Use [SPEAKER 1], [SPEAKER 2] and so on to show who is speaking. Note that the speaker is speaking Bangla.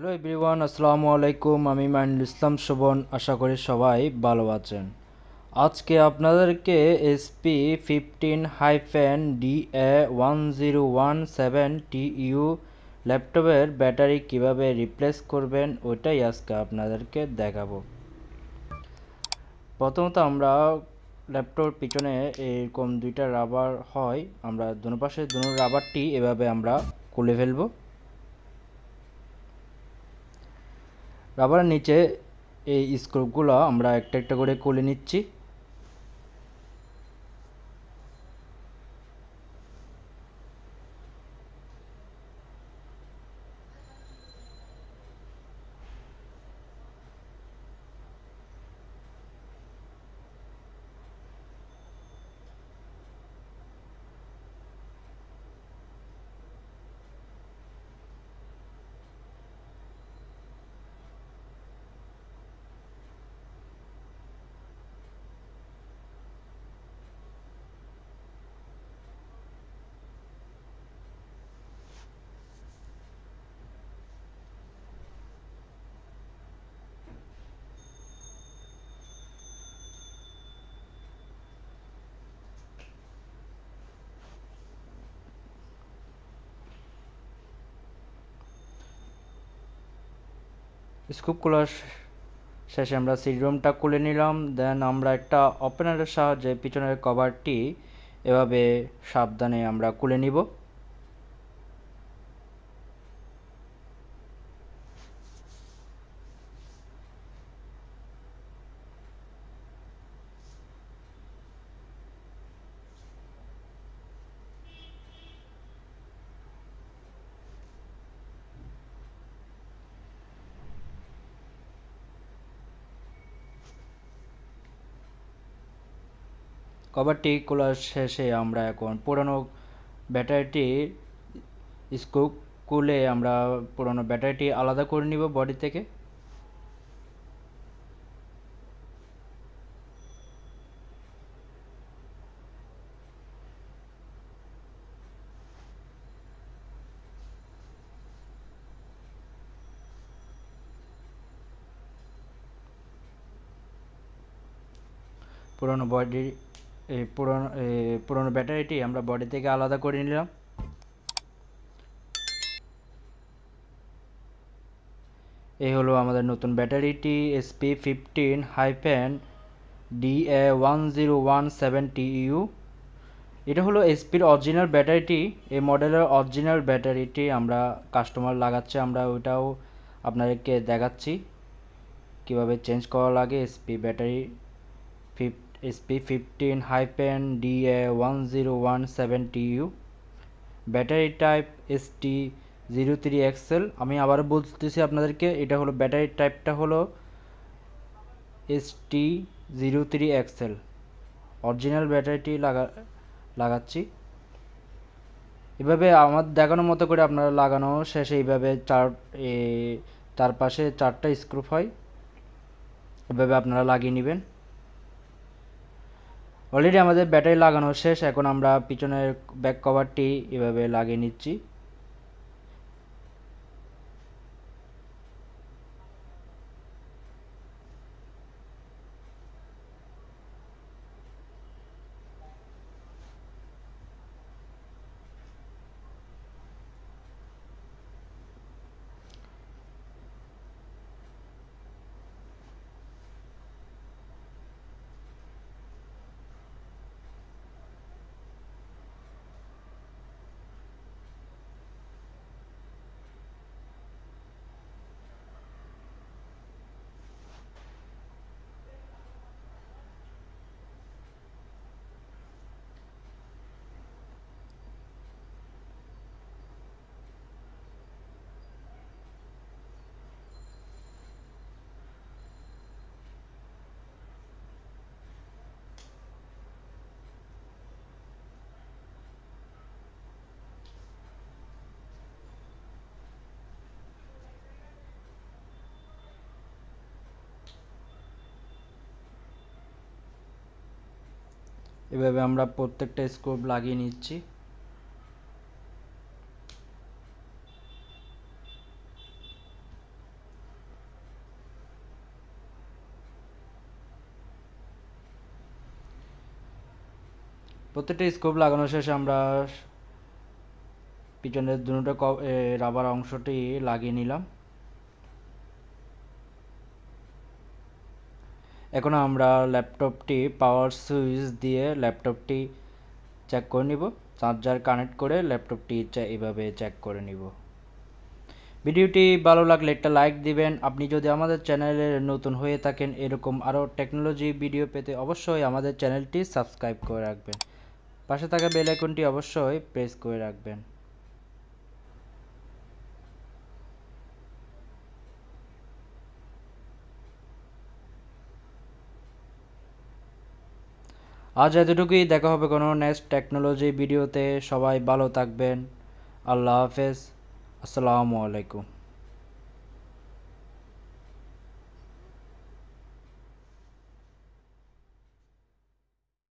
[SPEAKER 1] হ্যালো এভরিওয়ান, আসসালামু আলাইকুম। আমি মাইনুল ইসলাম শোভন, আশা করি সবাই ভালো আছেন। আজকে আপনাদেরকে SP15-DA1017TU ল্যাপটপের ব্যাটারি কিভাবে রিপ্লেস করবেন ওইটাই আজকে আপনাদেরকে দেখাবো। প্রথমত আমরা ল্যাপটপের পিছনে এরকম দুইটা রাবার হয়, আমরা দুনো পাশে দুনো রাবারটি এভাবে আমরা খুলে ফেলবো। রাবারের নিচে এই স্ক্রুগুলো আমরা একটা একটা করে খুলে নিচ্ছি। স্ক্রু খোলার শেষে আমরা সিডরমটা খুলে নিলাম। দেন আমরা একটা ওপেনারের সাহায্যে পিছনের কভারটি এভাবে সাবধানে আমরা খুলে নিব। কভারটি খোলার শেষে আমরা এখন পুরনো ব্যাটারিটি স্ক্রু খুলে আমরা পুরনো ব্যাটারিটি আলাদা করে নিব বডি থেকে। পুরনো বডি পুরনো ব্যাটারিটি আমরা বডি থেকে আলাদা করে নিলাম। এই হলো আমাদের নতুন ব্যাটারিটি SP15-DA1017TU। এটা হলো এসপির অরিজিনাল ব্যাটারিটি। এই মডেলের অরিজিনাল ব্যাটারিটি আমরা কাস্টমার লাগাচ্ছে, আমরা ওইটাও আপনাদেরকে দেখাচ্ছি কিভাবে চেঞ্জ করা লাগে। SP15-DA1017TU, battery type ST03XL। আমি আবার বলতেছি আপনাদেরকে, এটা হলো ব্যাটারি টাইপটা হলো ST03XL। অরিজিনাল ব্যাটারিটি লাগাচ্ছি। এভাবে আমার দেখানোর মতো করে আপনারা লাগানো শেষে এইভাবে চারপাশে চারটা স্ক্রু হয়, এভাবে আপনারা লাগিয়ে নেবেন। অলরেডি আমাদের ব্যাটারি লাগানো শেষ, এখন আমরা পিছনের ব্যাক কভারটি এভাবে লাগিয়ে নিচ্ছি। এভাবে আমরা প্রত্যেকটা স্ক্রু লাগিয়ে নিচ্ছি। প্রত্যেকটা স্ক্রু লাগানো শেষে আমরা পিছনের দুটো রাবার অংশটি লাগিয়ে নিলাম। এখন আমরা ল্যাপটপটি পাওয়ার সুইচ দিয়ে ল্যাপটপটি চেক করে নিব, চার্জার কানেক্ট করে ল্যাপটপটি এইভাবে চেক করে নিব। ভিডিওটি ভালো লাগলে একটা লাইক দিবেন। আপনি যদি আমাদের চ্যানেলে নতুন হয়ে থাকেন এরকম আরও টেকনোলজি ভিডিও পেতে অবশ্যই আমাদের চ্যানেলটি সাবস্ক্রাইব করে রাখবেন, পাশে থাকা বেল আইকনটি অবশ্যই প্রেস করে রাখবেন। আজ এতটুকুই, দেখা হবে কোনো নেক্সট টেকনোলজি ভিডিওতে। সবাই ভালো থাকবেন। আল্লাহ হাফেজ। আসসালামু আলাইকুম।